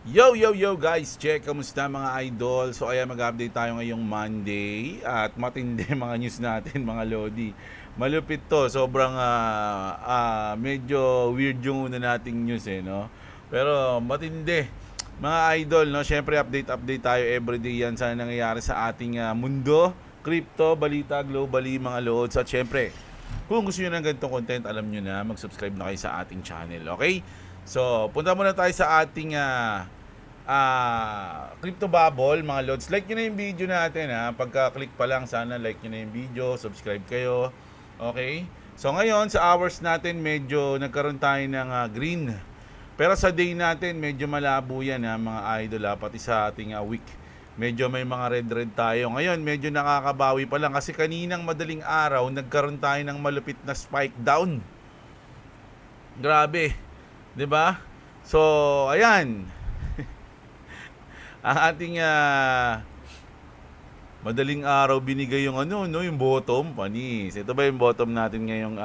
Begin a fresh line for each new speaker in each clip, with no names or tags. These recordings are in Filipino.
Yo guys, check, kamusta mga idol? So ayan, mag-update tayo ngayong Monday at matindi mga news natin mga lodi. Malupit to, sobrang medyo weird yung una nating news no. Pero matindi. Mga idol, no, syempre update tayo everyday yan sa nangyayari sa ating mundo, crypto, balita globally mga lods. At syempre, kung gusto niyo ng ganitong content, alam niyo na, mag-subscribe na kayo sa ating channel, okay? So, punta muna tayo sa ating Crypto Bubble, mga lods. Like nyo na yung video natin pagka-click pa lang, sana like nyo na yung video, subscribe kayo. Okay? So ngayon, sa hours natin, medyo nagkaroon tayo ng green. Pero sa day natin, medyo malabo yan mga idol pati sa ating week. Medyo may mga red tayo. Ngayon, medyo nakakabawi pa lang kasi kaninang madaling araw, nagkaroon tayo ng malupit na spike down. Grabe. 'Di ba? So, ayan. Ang ating madaling araw binigay yung yung bottom, panis. Ito ba yung bottom natin ngayong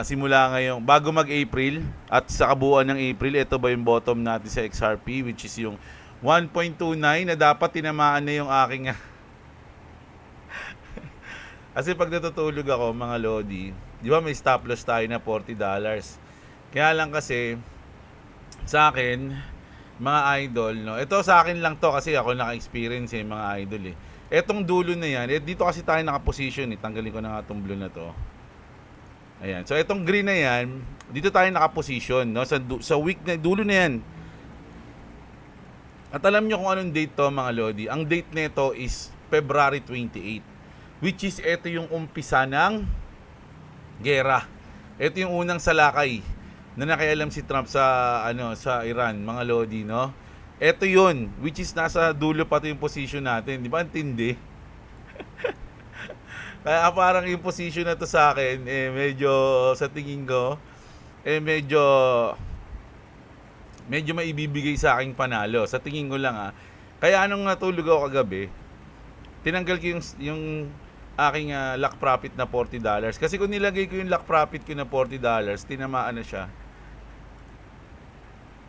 simula ngayong bago mag-April at sa kabuuan ng April, ito ba yung bottom natin sa XRP, which is yung 1.29 na dapat tinamaan na yung aking kasi pag natutulog ako mga lodi, di ba may stop loss tayo na $40. Kaya lang kasi sa akin, mga idol, no? Ito sa akin lang to kasi ako naka-experience mga idol Etong dulo na yan, dito kasi tayo naka-position Tanggalin ko na nga itong blue na to. Ayan. So etong green na yan, dito tayo naka-position, no? Sa week na dulo na yan. At alam nyo kung anong date to mga lodi. Ang date nito is February 28, which is ito yung umpisa ng gera. Ito yung unang salakay na nakialam si Trump sa sa Iran, mga lodi, no? Ito 'yun, which is nasa dulo pati yung position natin, di ba? Antindi. Kaya parang yung position na to sa akin medyo sa tingin ko medyo maibibigay sa aking panalo. Sa tingin ko lang Kaya anong natulog ako kagabi, tinanggal ko yung aking lock profit na $40. Kasi kung nilagay ko yung lock profit ko na $40, tinamaan na siya.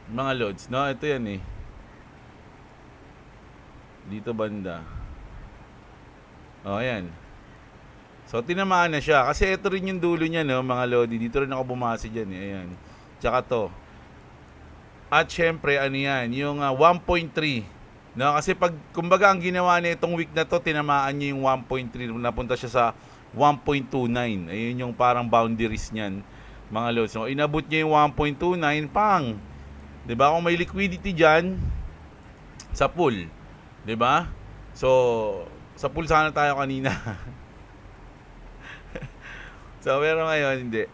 Mga loads, no? Ito yan dito banda. Ayan. So, tinamaan na siya. Kasi ito rin yung dulo niya, no, mga lodi. Dito rin ako bumasi dyan, Ayan. Tsaka to. At syempre, yan? Yung 1.3. No? Kasi pag, kumbaga, ang ginawa niya itong week na to, tinamaan niya yung 1.3. Napunta siya sa 1.29. Ayun yung parang boundaries niyan, mga lods. So, inabot niya yung 1.29, pang. 'Di ba? Kung may liquidity diyan sa pool, 'di ba? So, sa pool sana tayo kanina. So, pero ngayon hindi.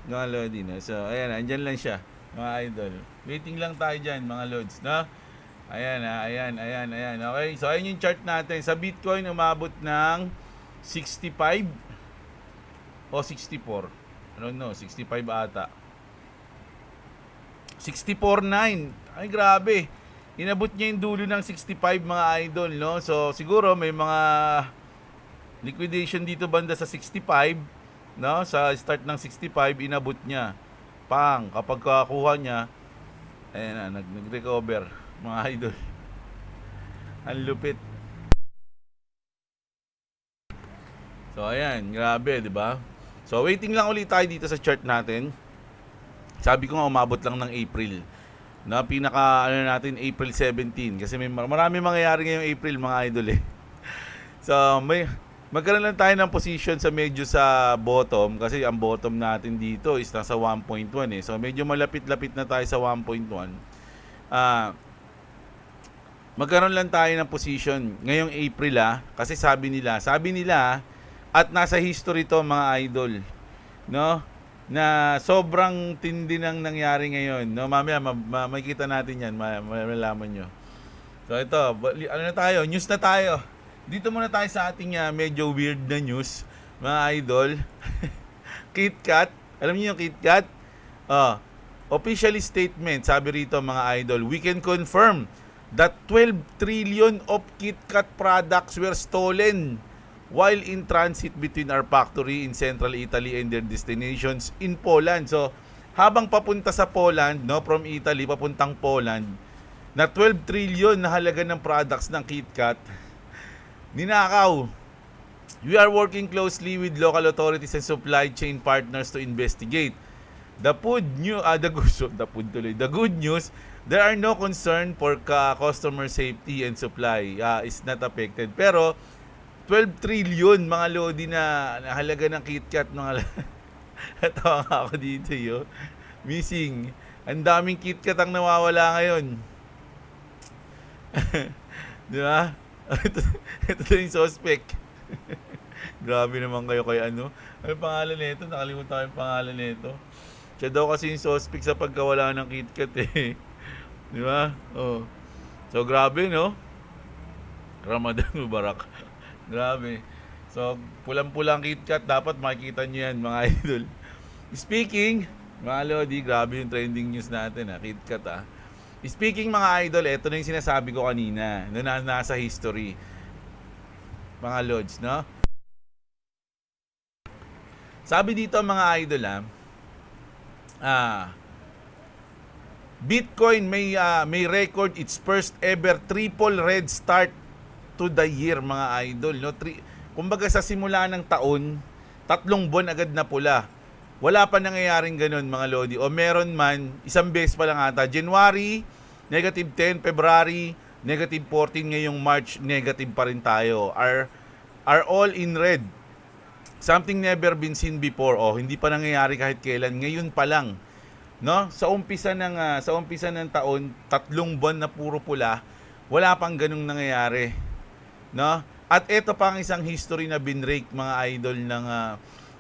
Mga lodi na. So, ayan, andyan lang siya, mga idol. Waiting lang tayo diyan, mga lods, no? Ayan ayan. Okay, so ayun yung chart natin. Sa Bitcoin umabot ng 65 o 64. I don't know, 65 ata. 64.9. Ay, grabe. Inabot niya yung dulo ng 65, mga idol, no? So, siguro may mga liquidation dito banda sa 65, no? Sa start ng 65, inabot niya. Pang, kapag kakuha niya, ayan nag-recover, mga idol. Ang lupit. So, ayan, grabe, di ba? So, waiting lang ulit tayo dito sa chart natin. Sabi ko nga umabot lang ng April. Na pinaka natin April 17 kasi may marami mangyayari ngayong April, mga idol So magkaroon lang tayo ng position sa medyo sa bottom kasi ang bottom natin dito is nasa 1.1 So medyo malapit-lapit na tayo sa 1.1. Magkaroon lang tayo ng position ngayong April kasi sabi nila at nasa history to, mga idol, no? Na sobrang tindi ng nangyari ngayon, no? Mamaya makikita natin yan, malalaman nyo. So ito, na tayo, news na tayo. Dito muna tayo sa ating medyo weird na news, mga idol. KitKat, alam niyo yung KitKat? Officially statement, sabi rito, mga idol, we can confirm that 12 trillion of KitKat products were stolen while in transit between our factory in central Italy and their destinations in Poland. So, habang papunta sa Poland, no, from Italy papuntang Poland, na 12 trillion na halaga ng products ng KitKat, ninakaw. We are working closely with local authorities and supply chain partners to investigate. The good news, there are no concern for customer safety and supply is not affected. Pero 12 trillion mga lodi na halaga ng KitKat mga Natawa nga ako dito missing. Ang daming KitKat ang nawawala ngayon. Di ba? ito yung suspect. Grabe naman kayo kay ano. Ano pangalan nito? Nakalimutan ko yung pangalan nito. Siya daw kasi yung suspect sa pagkawala ng KitKat eh. Di ba? Oh. So grabe no? Ramadan Mubarak. Grabe. So pulang-pulang KitKat, dapat makikita nyo yan mga idol. Speaking, mga lodi, grabe yung trending news natin KitKat Speaking mga idol, ito na yung sinasabi ko kanina na nasa history. Mga lods, no? Sabi dito mga idol Bitcoin may record its first ever triple red start to the year mga idol, no? Kumbaga sa simula ng taon, 3 buwan agad na pula. Wala pa nangyayaring ganun mga lodi. O meron man, isang beses pa lang ata. January, negative 10. February, negative 14. Ngayong March, negative pa rin tayo. Are all in red. Something never been seen before. O, hindi pa nangyayari kahit kailan. Ngayon pa lang. No? Sa umpisa ng taon, 3 buwan na puro pula. Wala pang ganung nangyayari. No? At ito pa ang isang history na binrake mga idol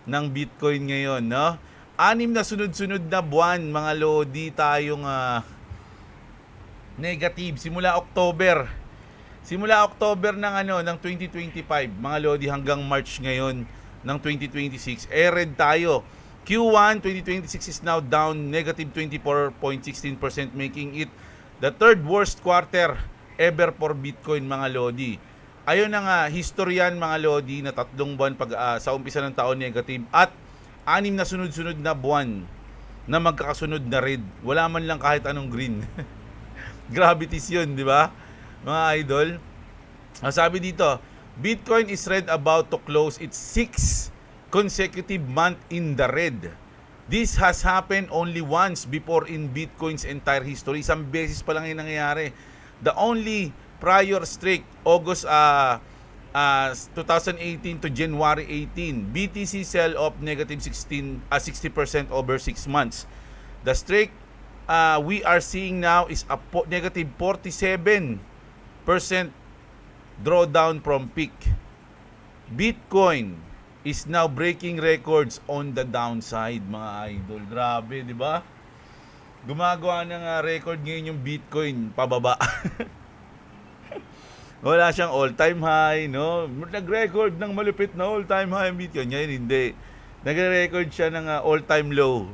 ng Bitcoin ngayon, no? 6 na sunod-sunod na buwan mga lodi tayong negative simula October. Simula October ng 2025, mga lodi hanggang March ngayon ng 2026, red tayo. Q1 2026 is now down negative 24.16%, making it the third worst quarter ever for Bitcoin mga lodi. Ayon na historian mga lodi na 3 buwan sa umpisa ng taon negative at 6 na sunod-sunod na buwan na magkakasunod na red. Wala man lang kahit anong green. Gravities yun, di ba? Mga idol. Sabi dito, Bitcoin is red about to close its 6th consecutive month in the red. This has happened only once before in Bitcoin's entire history. Isang beses pa lang yung nangyayari. The only prior streak, August 2018 to January 18, BTC sell-off negative 60% over 6 months. The streak we are seeing now is a negative 47% drawdown from peak. Bitcoin is now breaking records on the downside, mga idol. Grabe, di ba? Gumagawa ng record ngayon yung Bitcoin pababa. Wala siyang all-time high, no? Nag-record ng malupit na all-time high ang Bitcoin. Ngayon, hindi. Nag-record siya ng all-time low.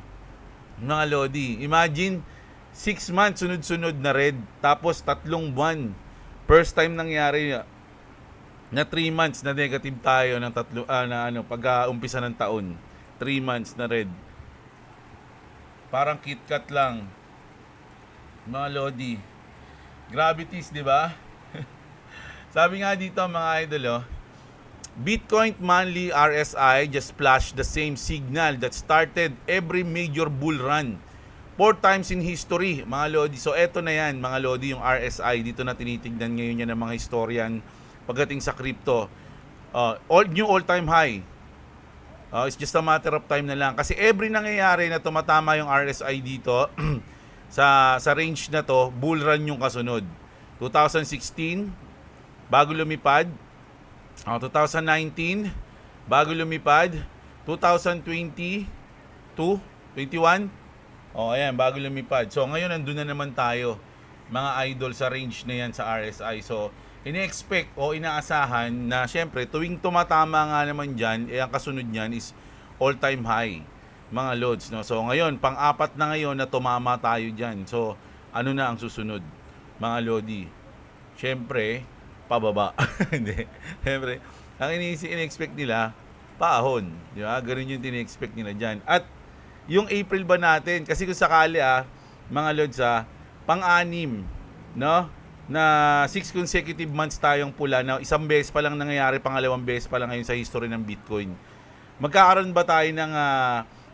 Mga lodi, imagine, 6 months sunod-sunod na red, tapos 3 buwan. First time nangyari na 3 months na negative tayo ng pag-umpisa ng taon. 3 months na red. Parang KitKat lang. Mga lodi. Gravities, di ba? Sabi nga dito mga idol, Bitcoin monthly RSI just flashed the same signal that started every major bull run 4 times in history, mga lodi. So eto na yan mga lodi, yung RSI dito na tinitignan ngayon yan ng mga historian pagdating sa crypto. New all-time high. It's just a matter of time na lang kasi every nangyayari na tumatama yung RSI dito sa range na to, bull run yung kasunod. 2016 bago lumipad, 2019 bago lumipad, 2020 21, ayan, bago lumipad. So ngayon nandun na naman tayo mga idol sa range na yan sa RSI. So ine-expect o inaasahan na syempre tuwing tumatama nga naman dyan, ang kasunod nyan is all-time high mga loads, no? So ngayon, pang-apat na ngayon na tumama tayo dyan. So ano na ang susunod mga lodi? Syempre pababa. Hindi. Siyempre, ang in-expect nila, paahon. Di ba? Ganun yung tine-expect nila dyan. At yung April ba natin, kasi kung sakali mga lods pang-anim no? Na 6 consecutive months tayong pula na isang beses pa lang nangyayari, pangalawang beses pa lang ngayon sa history ng Bitcoin. Magkakaroon ba tayo ng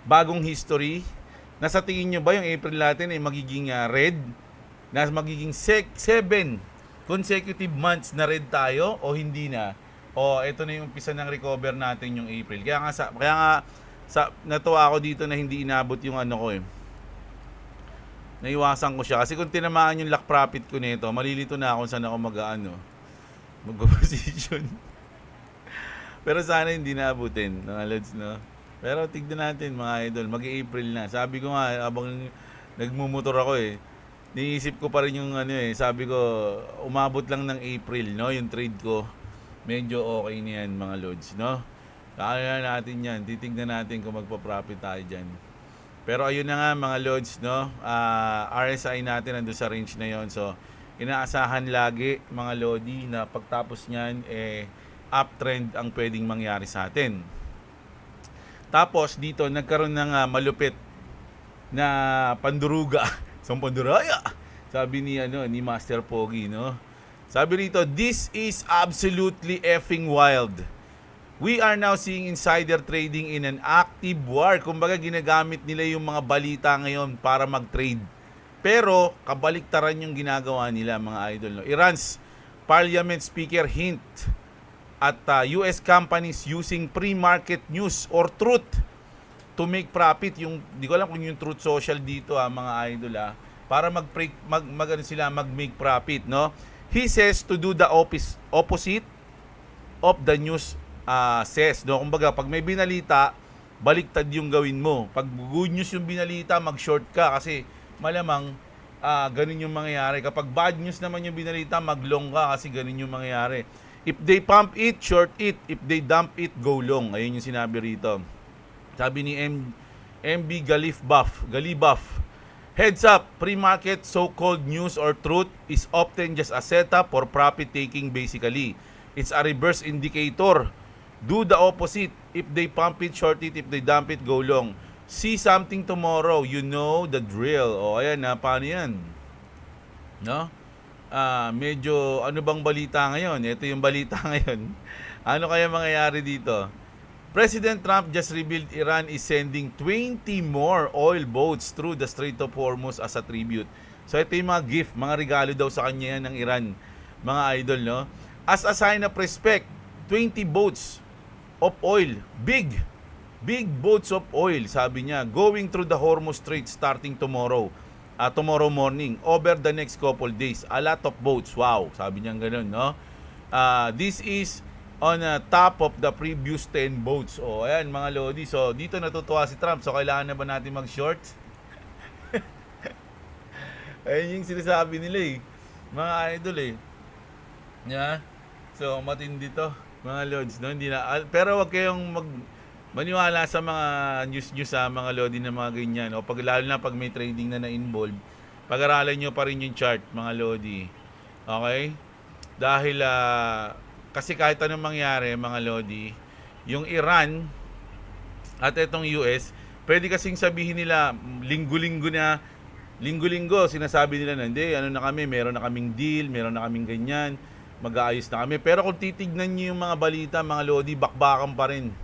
bagong history? Nasa tingin nyo ba yung April natin ay magiging red? Na magiging 7 consecutive months na red tayo o hindi na? O ito na yung umpisa ng recover natin yung April. Kaya nga natuwa ako dito na hindi inabot yung ano ko eh. Naiwasan ko siya kasi kung tinamaan yung lock profit ko nito, malilito na ako saan ako mag-position. Pero sana hindi naabutin, mga lods, no? Pero tignan natin mga idol, mag-April na. Sabi ko nga, habang nagmumotor ako eh, niisip ko pa rin yung ano eh, sabi ko, umabot lang ng April, no? Yung trade ko, medyo okay na yan mga lods, no? Kaya natin yan, titignan natin kung magpa-profit tayo dyan. Pero ayun na nga mga lods, no? RSI natin nandun sa range na yon. So, inaasahan lagi mga lodi na pagtapos niyan, uptrend ang pwedeng mangyari sa atin. Tapos dito, nagkaroon ng malupit na panduruga. Sa panduraya, sabi ni Master Pogi, no? Sabi rito, this is absolutely effing wild. We are now seeing insider trading in an active war. Kumbaga ginagamit nila yung mga balita ngayon para mag-trade. Pero kabaliktaran yung ginagawa nila mga idol, no? Iran's parliament speaker hint at US companies using pre-market news or truth to make profit. Yung di ko alam kung yung Truth Social dito mga idol para mag-make profit, no? He says to do the opposite of the news says, no? Kumbaga, pag may binalita, baliktad yung gawin mo. Pag good news yung binalita, mag-short ka kasi malamang ganun yung mangyayari. Kapag bad news naman yung binalita, mag-long ka kasi ganun yung mangyayari. If they pump it, short it. If they dump it, go long. Ayun yung sinabi rito. Sabi ni MB Galibaf, heads up, pre-market so-called news or truth is often just a setup for profit taking basically. It's a reverse indicator. Do the opposite. If they pump it, short it. If they dump it, go long. See something tomorrow. You know the drill. O, ayan na. Paano yan? No? Medyo, ano bang balita ngayon? Ito yung balita ngayon. Ano kaya mangyayari dito? President Trump just revealed Iran is sending 20 more oil boats through the Strait of Hormuz as a tribute. So, ito yung mga gift, mga regalo daw sa kanya yan ng Iran. Mga idol, no? As a sign of respect, 20 boats of oil, big boats of oil, sabi niya, going through the Hormuz Strait starting tomorrow morning, over the next couple days. A lot of boats, wow, sabi niya ganun, no? This is on top of the previous 10 boats. O, ayan mga lodi, so dito natutuwa si Trump, so kailangan na ba natin mag-short? Ayun yung sinasabi nila mga idol yeah? So, matindi to mga lods, no? Hindi na, pero wag kayong maniwala sa mga news sa mga lodi na mga ganyan, o lalo na pag may trading na na-involve, pag-aralan nyo pa rin yung chart mga lodi, okay? Dahil kasi kahit anong mangyari mga lodi, yung Iran at itong US, pwede kasing sabihin nila linggo-linggo sinasabi nila na hindi, ano na kami, meron na kaming deal, meron na kaming ganyan, mag-aayos na kami. Pero kung titignan niyo yung mga balita, mga lodi, bakbakan pa rin.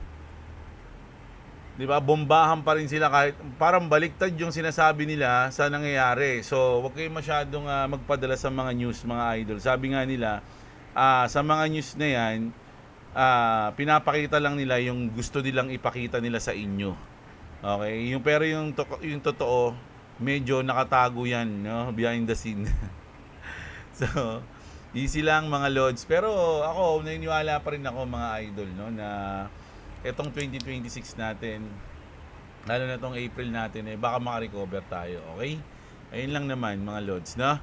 'Di ba? Bombahan pa rin sila kahit parang baliktad yung sinasabi nila sa nangyayari. So, wag kayong masyadong magpadala sa mga news, mga idol. Sabi nga nila, sa mga news na 'yan, pinapakita lang nila yung gusto nilang ipakita nila sa inyo. Okay? Pero yung totoo, medyo nakatago 'yan, no? Behind the scene. So, easy lang mga lods. Pero ako, naniniwala pa rin ako mga idol, no, na etong 2026 natin, lalo na itong April natin, baka makarecover tayo. Okay? Ayun lang naman mga lods, no?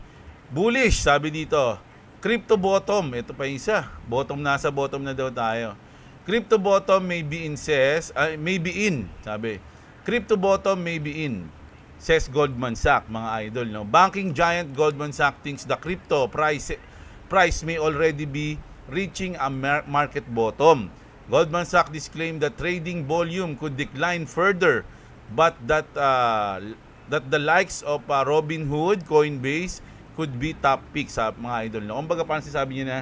Bullish, sabi dito. Crypto bottom. Ito pa isa. Nasa bottom na daw tayo. Crypto bottom may be in, sabi. Crypto bottom may be in, says Goldman Sachs, mga idol, no? Banking giant Goldman Sachs thinks the crypto price may already be reaching a market bottom. Goldman Sachs disclaimed that trading volume could decline further, but that the likes of Robinhood, Coinbase, could be top pick sa mga idol, no? Kumbaga parang sinasabi niya na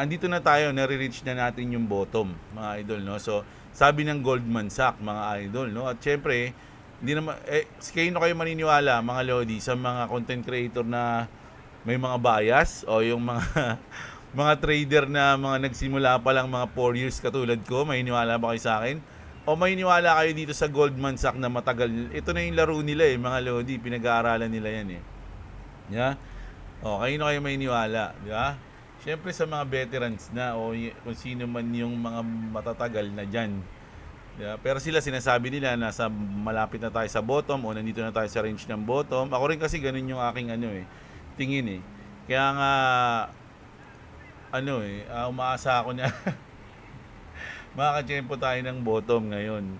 andito na tayo, nare-reach na natin yung bottom, mga idol, no? So sabi ng Goldman Sachs, mga idol, no? At syempre, hindi naman kayo maniniwala, mga lodi, sa mga content creator na may mga bias o yung mga mga trader na mga nagsimula pa lang mga 4 years katulad ko, maniniwala ba kayo sa akin? O maniniwala kayo dito sa Goldman Sachs na matagal? Ito na yung laro nila mga lodi, pinag-aaralan nila yan Yeah? O, kayo na kayo maniniwala, di ba? Siyempre sa mga veterans na o kung sino man yung mga matatagal na dyan. Yeah, pero sila sinasabi nila nasa malapit na tayo sa bottom o nandito na tayo sa range ng bottom. Ako rin kasi ganun yung aking tingin Kaya nga umaasa ako na makakatsyempo tayo ng bottom ngayon.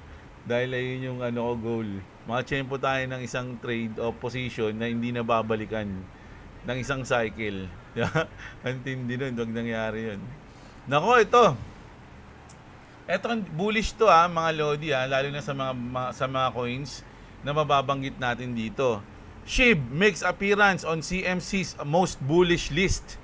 Dahil ayun yung goal. Makatsyempo tayo ng isang trade o position na hindi na babalikan ng isang cycle. Antindi nun, huwag nangyari yun. Nako, Eto bullish to mga lodi lalo na sa mga coins na mababanggit natin dito. SHIB makes appearance on CMC's most bullish list.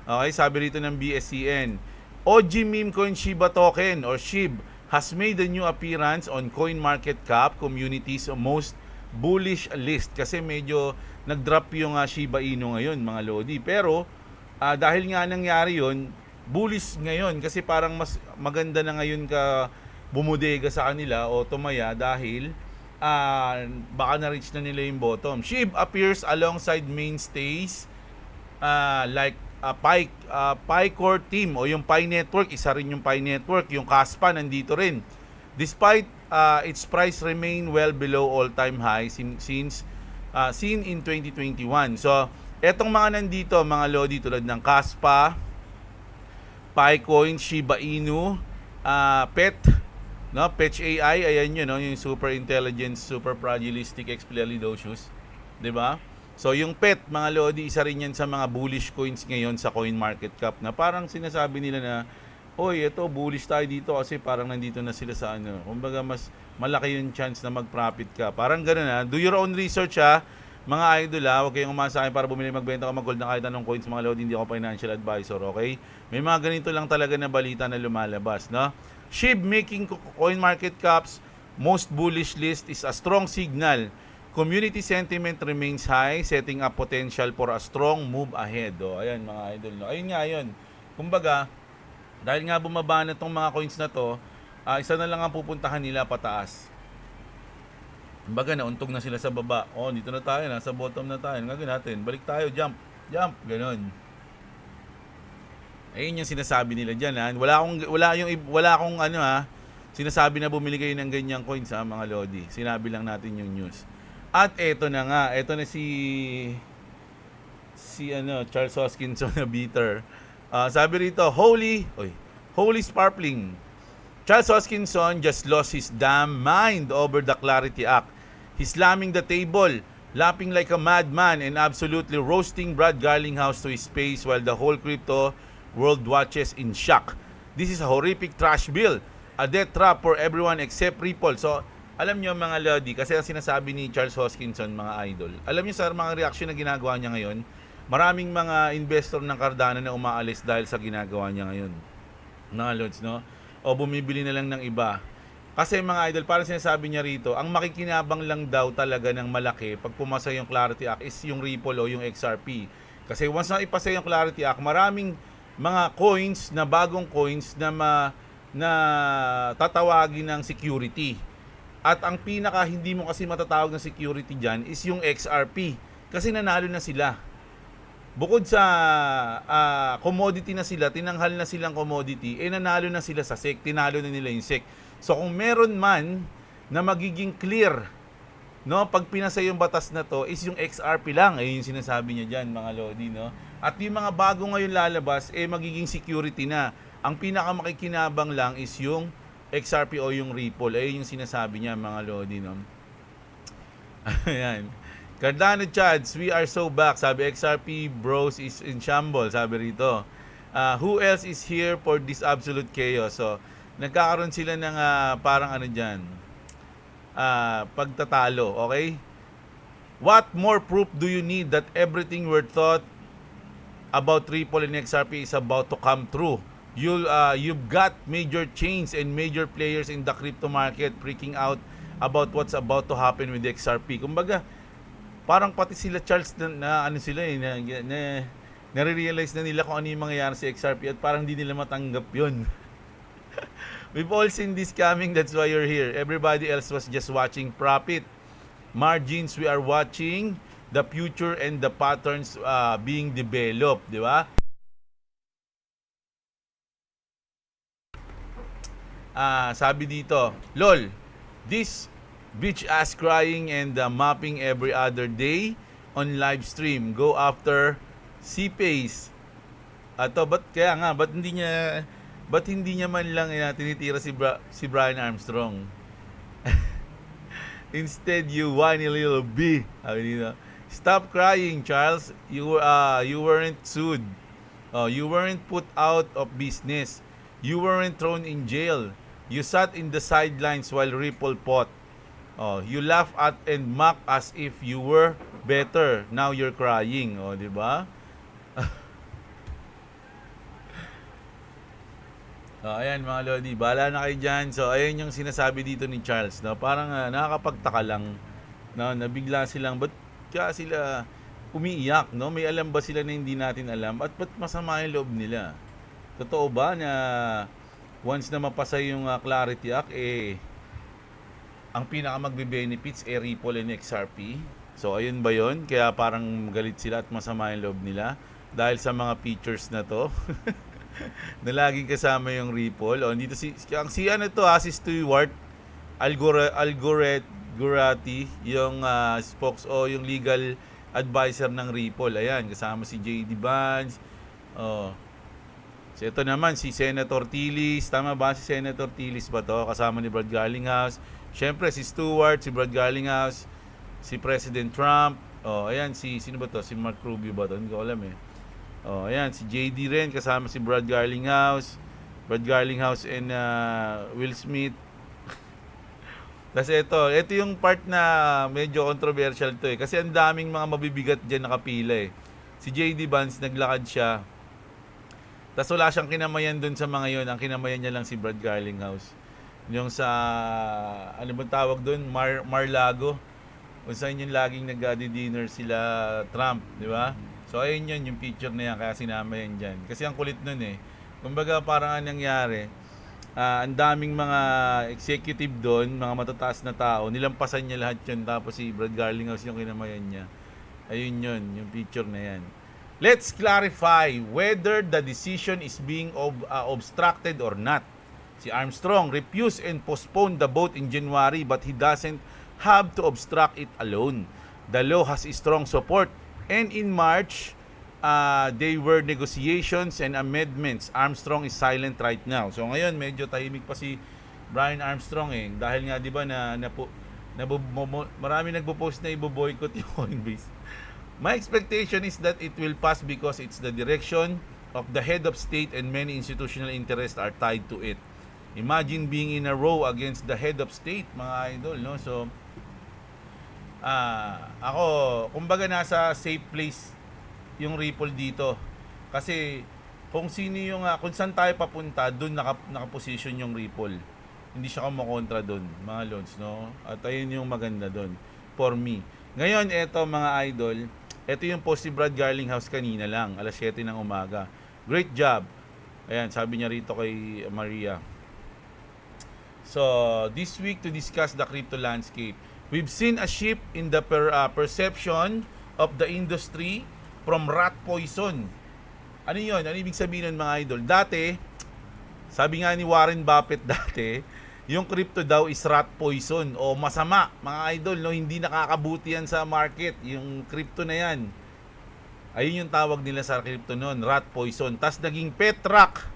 Okay, sabi rito ng BSCN. OG meme coin Shiba token or SHIB has made a new appearance on CoinMarketCap community's most bullish list kasi medyo nag-drop yung Shiba Inu ngayon, mga lodi. Pero dahil nga nangyari yun, bullish ngayon kasi parang mas maganda na ngayon ka bumudega sa kanila o tumaya dahil baka na-reach na nila yung bottom. SHIB appears alongside mainstays like PiCore team o yung Pi Network, isa rin yung Pi Network, yung Kaspa nandito rin. Despite its price remain well below all-time high since seen in 2021. So, etong mga nandito, mga lodi tulad ng Kaspa, PiCoin, Shiba Inu, PET, Petch AI, ayan yun, yung super intelligence, super fragilistic, expialidocious, 'di ba? So yung PET, mga lodi, isa rin yan sa mga bullish coins ngayon sa CoinMarketCap na parang sinasabi nila na, oy, ito bullish tayo dito kasi parang nandito na sila sa kumbaga mas malaki yung chance na mag-profit ka. Parang ganoon Do your own research mga idol huwag kayong umasa akin para bumili, magbenta ka, mag-gold na kahit anong coins, mga lodi, hindi ako financial advisor, okay? May mga ganito lang talaga na balita na lumalabas, SHIB making CoinMarketCap's most bullish list is a strong signal. Community sentiment remains high, setting up potential for a strong move ahead. Ayan mga idol. Ayun nga yun. Kumbaga, dahil nga bumaba na itong mga coins na to, isa na lang ang pupuntahan nila pataas. Kumbaga, nauntog na sila sa baba. Dito na tayo, nasa bottom na tayo. Ang gagawin natin, balik tayo, jump, ganon. Ayun yung sinasabi nila dyan wala akong sinasabi na bumili kayo ng ganyang coins mga lodi. Sinabi lang natin yung news. At eto na nga, eto na si Charles Hoskinson na beater. Sabi rito, holy sparkling. Charles Hoskinson just lost his damn mind over the Clarity Act. He's slamming the table, lapping like a madman and absolutely roasting Brad Garlinghouse to his face while the whole crypto world watches in shock. This is a horrific trash bill, a death trap for everyone except Ripple. So, alam nyo mga lodi, kasi ang sinasabi ni Charles Hoskinson, mga idol, alam nyo sa mga reaction na ginagawa niya ngayon, maraming mga investor ng Cardano na umaalis dahil sa ginagawa niya ngayon. Mga lods, o bumibili na lang ng iba. Kasi mga idol, parang sinasabi niya rito, ang makikinabang lang daw talaga ng malaki pag pumasa yung Clarity Act is yung Ripple o yung XRP. Kasi once na ipasa yung Clarity Act, maraming mga coins na bagong coins na tatawagin ng security. At ang pinaka hindi mo kasi matatawag na security dyan is yung XRP. Kasi nanalo na sila. Bukod sa commodity na sila, tinanghal na silang commodity, nanalo na sila sa SEC, tinalo na nila yung SEC. So kung meron man na magiging clear, pag pinasa yung batas na to, is yung XRP lang. Ayun yung sinasabi niya dyan, mga lodi, At yung mga bago ngayon lalabas, magiging security na. Ang pinakamakikinabang lang is yung XRP o yung Ripple. Ayun yung sinasabi niya, mga lodi, Ayan. Cardano Chads, we are so back. Sabi, XRP bros is in shambles. Sabi rito. Who else is here for this absolute chaos? So, nagkakaroon sila ng parang dyan. Pagtatalo, okay? What more proof do you need that everything we're taught about Ripple and XRP is about to come true? You've got major chains and major players in the crypto market freaking out about what's about to happen with the XRP. Kumbaga, parang pati sila Charles na ano sila nare-realize na nila kung ano yung mangyayari sa XRP at parang hindi nila matanggap yun. We've all seen this coming, that's why you're here. Everybody else was just watching profit margins. We are watching the future and the patterns being developed, di ba? Sabi dito, lol, this bitch ass crying and mapping every other day on live stream. Go after C-Pace. Ato, ba't hindi niya man lang tinitira si Brian Armstrong? Instead, you whiny little B. Stop crying, Charles. You weren't sued. You weren't put out of business. You weren't thrown in jail. You sat in the sidelines while Ripple fought. You laugh at and mock as if you were better. Now you're crying. Di ba? Ayan mga Lodi, bahala na kayo dyan. So, ayan yung sinasabi dito ni Charles. No? Parang nakakapagtaka lang. No? Nabigla silang, ba't kaya sila umiiyak? No? May alam ba sila na hindi natin alam? At ba't masama yung loob nila? Totoo ba na once na mapasa yung Clarity Act, ang pinaka magbe-benefits Ripple and XRP? So, ayun ba yun? Kaya parang galit sila at masama yung loob nila dahil sa mga features na to. Na laging kasama yung Ripple. Dito si Stewart Algorati, yung yung legal advisor ng Ripple. Ayan, kasama si JD Vance. So ito naman si Senator Tillis. Tama ba si Senator Tillis ba to? Kasama ni Brad Garlinghouse. Syempre si Stewart, si Brad Garlinghouse, si President Trump. Ayan sino ba to? Si Mark Rubio ba to? Hindi ko alam eh. Ayan, si JD rin, kasama si Brad Garlinghouse and Will Smith. Tapos ito yung part na medyo controversial to kasi ang daming mga mabibigat dyan nakapila Si JD Vance, naglakad siya. Tapos wala siyang kinamayan dun sa mga yon. Ang kinamayan niya lang si Brad Garlinghouse. Yung sa, ano bang tawag dun? Mar-Lago. Kung saan yung laging nag-dinner sila Trump, di ba? So ayun yun, yung picture na yan, kaya sinama yan dyan. Kasi ang kulit nun Kumbaga parang anong nangyari, ang daming mga executive doon, mga matataas na tao, nilampasan niya lahat yun, tapos si Brad Garlinghouse yung kinamayan niya. Ayun yun, yung picture na yan. Let's clarify whether the decision is being obstructed or not. Si Armstrong refused and postponed the vote in January, but he doesn't have to obstruct it alone. The law has strong support. And in March, they were negotiations and amendments. Armstrong is silent right now. So ngayon, medyo tahimik pa si Brian Armstrong Dahil nga, di ba, marami nagpo-post na ibo-boycott yung Coinbase. My expectation is that it will pass because it's the direction of the head of state and many institutional interests are tied to it. Imagine being in a row against the head of state, mga idol, no? So, ako, kumbaga nasa safe place yung Ripple dito. Kasi kung sino yung kung saan tayo papunta, doon naka-position yung Ripple. Hindi siya kumokontra doon, mga lods, no? At ayun yung maganda doon for me. Ngayon, eto mga idol, eto yung post ni Brad Garlinghouse kanina lang, alas 7 ng umaga. Great job. Ayan, sabi niya rito kay Maria. So, this week to discuss the crypto landscape. We've seen a shift in the perception of the industry from rat poison. Ano yun? Ano ibig sabihin ng mga idol? Dati, sabi nga ni Warren Buffett dati, yung crypto daw is rat poison o masama. Mga idol, no? Hindi nakakabuti yan sa market. Yung crypto na yan. Ayun yung tawag nila sa crypto noon, rat poison. Tas naging pet rock.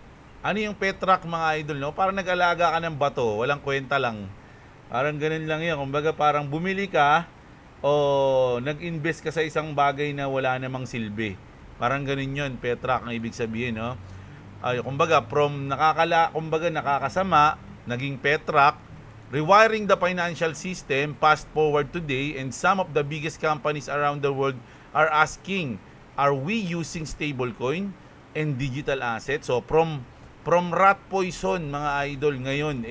Ano yung pet rock, mga idol? No? Parang nag-alaga ka ng bato. Walang kwenta lang. Parang ganun lang yun. Kumbaga parang bumili ka o nag-invest ka sa isang bagay na wala namang silbi. Parang ganun yun, petrak ang ibig sabihin, no? Kumbaga from nakakasama, naging petrak, rewiring the financial system fast forward today, and some of the biggest companies around the world are asking, are we using stablecoin and digital assets? So from rat poison, mga idol, ngayon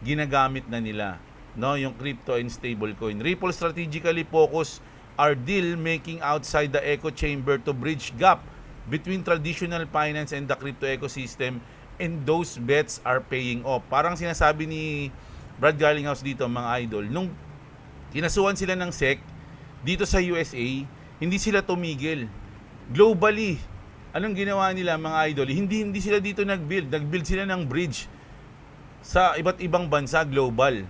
ginagamit na nila, no, yung crypto and stablecoin. Ripple strategically focus our deal making outside the echo chamber to bridge gap between traditional finance and the crypto ecosystem, and those bets are paying off. Parang sinasabi ni Brad Garlinghouse dito, mga idol, nung kinasuhan sila ng SEC dito sa USA, hindi sila tumigil. Globally, anong ginawa nila, mga idol? Hindi sila dito nag-build sila ng bridge sa iba't ibang bansa global.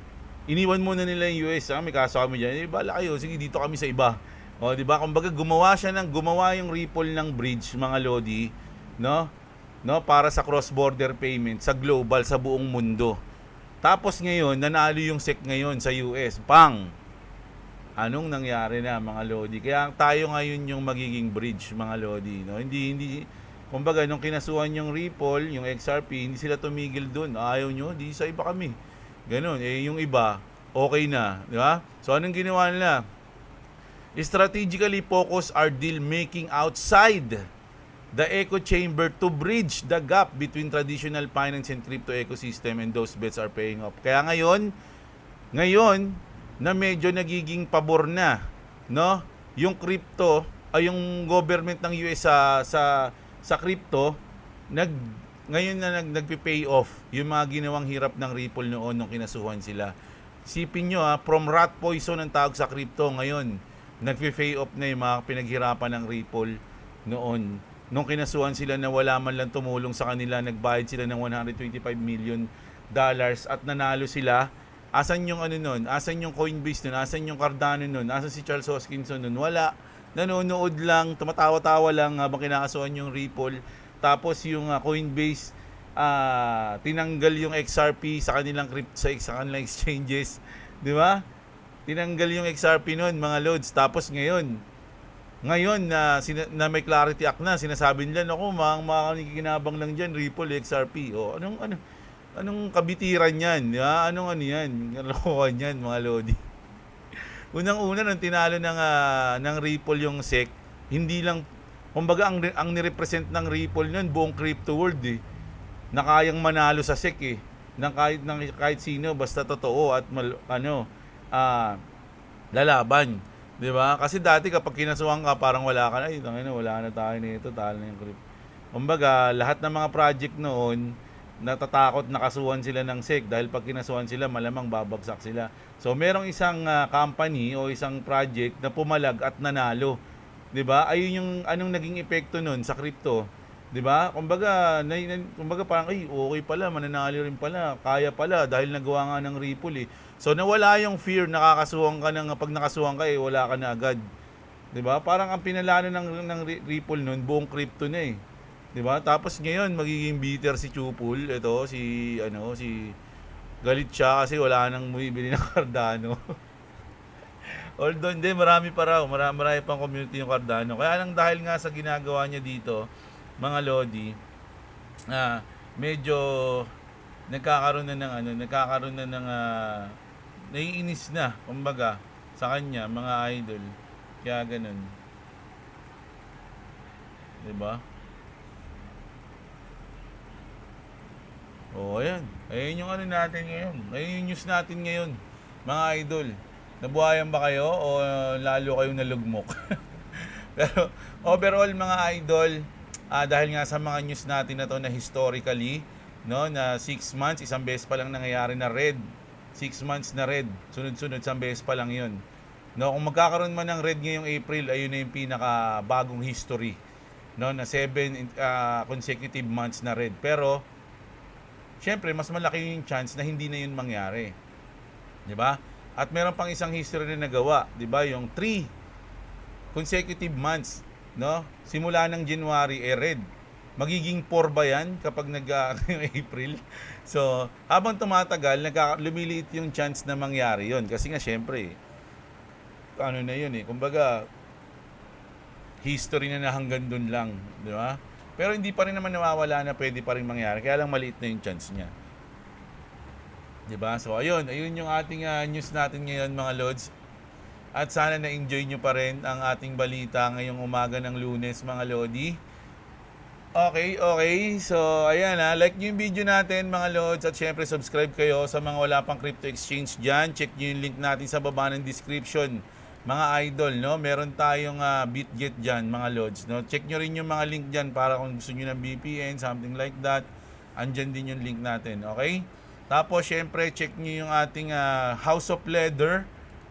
Iniwan muna nila yung US, may kaso kami diyan. Bala kayo, sige dito kami sa iba. O, di ba? Kumbaga gumawa yung Ripple ng bridge, mga lodi, no? Para sa cross-border payment sa global, sa buong mundo. Tapos ngayon, nanalo yung SEC ngayon sa US. Pang! Anong nangyari na, mga lodi? Kaya tayo ngayon yung magiging bridge, mga lodi, no? Hindi kumbaga nung kinasuhan yung Ripple, yung XRP, hindi sila tumigil doon. Ayaw nyo, di sa iba kami. Ganun, yung iba, okay na, di ba? So, anong ginawa nila? Strategically focus our deal making outside the echo chamber to bridge the gap between traditional finance and crypto ecosystem, and those bets are paying off. Kaya ngayon na medyo nagiging pabor na, no, yung crypto ay yung government ng US sa crypto, ngayon na nagpi-pay off yung mga ginawang hirap ng Ripple noon nung kinasuhan sila. Sipin nyo, from rat poison ang tawag sa crypto, ngayon nagpi-pay off na yung mga pinaghirapan ng Ripple noon. Nung kinasuhan sila na wala man lang tumulong sa kanila, nagbayad sila ng $125 million at nanalo sila. Asan yung nun? Asan yung Coinbase nun? Asan yung Cardano nun? Asan si Charles Hoskinson nun? Wala. Nanonood lang, tumatawa-tawa lang habang kinakasuhan yung Ripple. Tapos yung Coinbase, tinanggal yung XRP sa kanilang exchanges, di ba? Tinanggal yung XRP noon, mga loads. Tapos ngayon na may Clarity Act na, sinasabi nila, naku, mga kinabang lang diyan, Ripple, XRP. O anong kabitiran yan? Di ba? Anong yan? Kalokohan yan, mga lodi. Unang-una nang tinalo ng Ripple yung SEC, hindi lang, kumbaga ang nirepresent ng Ripple nun, buong crypto world na kayang manalo sa SEC ng kahit sino, basta totoo at lalaban, 'di ba? Kasi dati kapag kinasuhan ka, parang wala ka na, wala na tayo nito, talo na yung crypto. Kumbaga, lahat ng mga project noon natatakot na kasuhan sila ng SEC dahil pag kinasuhan sila, malamang babagsak sila. So merong isang company o isang project na pumalag at nanalo. 'Di ba? Ayun yung anong naging epekto nun sa crypto. 'Di ba? Kumbaga parang okay pala, mananalo rin pala, kaya pala dahil nagawa nga ng Ripple . So nawala yung fear, nakakasuhan ka pag nakasuhan ka wala ka na agad. 'Di ba? Parang ang pinalano ng Ripple nun, buong crypto na 'Di ba? Tapos ngayon magiging bitter si Chupul, si galit siya kasi wala nang bumibili ng Cardano. Although hindi, marami pang community yung Cardano. Kaya lang dahil nga sa ginagawa niya dito, mga lodi, medyo nagkakaroon na ng naiinis na, kumbaga, sa kanya, mga idol. Kaya ganun. Diba? Ayan. Ayun yung natin ngayon. Ayun yung news natin ngayon, mga idol. Nabuhayan ba kayo o lalo kayong nalugmok? Pero overall, mga idol, dahil nga sa mga news natin na to na historically, no, na 6 months, isang beses pa lang nangyayari na red. 6 months na red. Sunod-sunod, isang beses pa lang yun. No, kung magkakaroon man ng red ngayong April, ayun na yung pinaka bagong history. No, na 7 consecutive months na red. Pero syempre, mas malaki yung chance na hindi na yun mangyari. 'Di ba? At meron pang isang history na nagawa, 'di ba? Yung 3 consecutive months, no? Simula ng January red. Magiging 4 ba 'yan kapag yung April? So, habang tumatagal, lumiliit yung chance na mangyari 'yon kasi nga syempre na 'yun kumbaga history na hanggang doon lang, 'di ba? Pero hindi pa rin naman nawawala na pwede pa rin mangyari. Kaya lang maliit na yung chance niya. 'Diba? So ayun yung ating news natin ngayon mga Lods. At sana na-enjoy nyo pa rin ang ating balita ngayong umaga ng Lunes mga Lodi. Okay, okay. So, ayan like nyo yung video natin mga Lods at syempre subscribe kayo sa mga wala pang crypto exchange dyan. Check nyo yung link natin sa baba ng description mga idol, no? Meron tayong BitGet dyan mga Lods, no? Check nyo rin yung mga link dyan para kung gusto nyo ng VPN, something like that. Andyan din yung link natin, okay? Tapos syempre check nyo yung ating House of Leather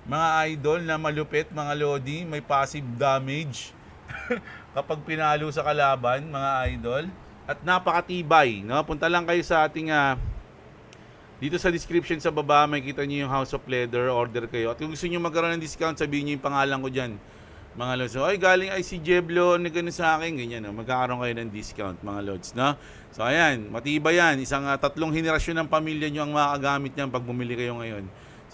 mga idol na malupit mga Lodi, may passive damage kapag pinalo sa kalaban mga idol at napakatibay, no? Punta lang kayo sa ating dito sa description sa baba, may kita niyo yung House of Leather, order kayo. At kung gusto niyo magkaroon ng discount, sabihin niyo yung pangalan ko diyan. Mga lods, so, ay galing ay si Jeblo, nagano sa akin, ganyan, no? Magkakaroon kayo ng discount mga lods, no? So ayan, matibay yan, isang tatlong henerasyon ng pamilya niyo ang makakagamit niyan pag bumili kayo ngayon.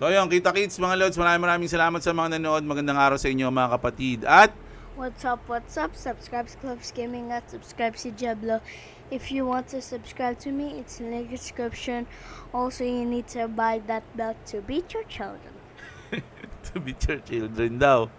So ayun, kita-kits mga Lods, maraming salamat sa mga nanood. Magandang araw sa inyo mga kapatid. At
What's up? Subscribe to Clovis Gaming at subscribe to Jeblo. If you want to subscribe to me, it's in the description. Also, you need to buy that belt to beat your children.
to beat your children daw.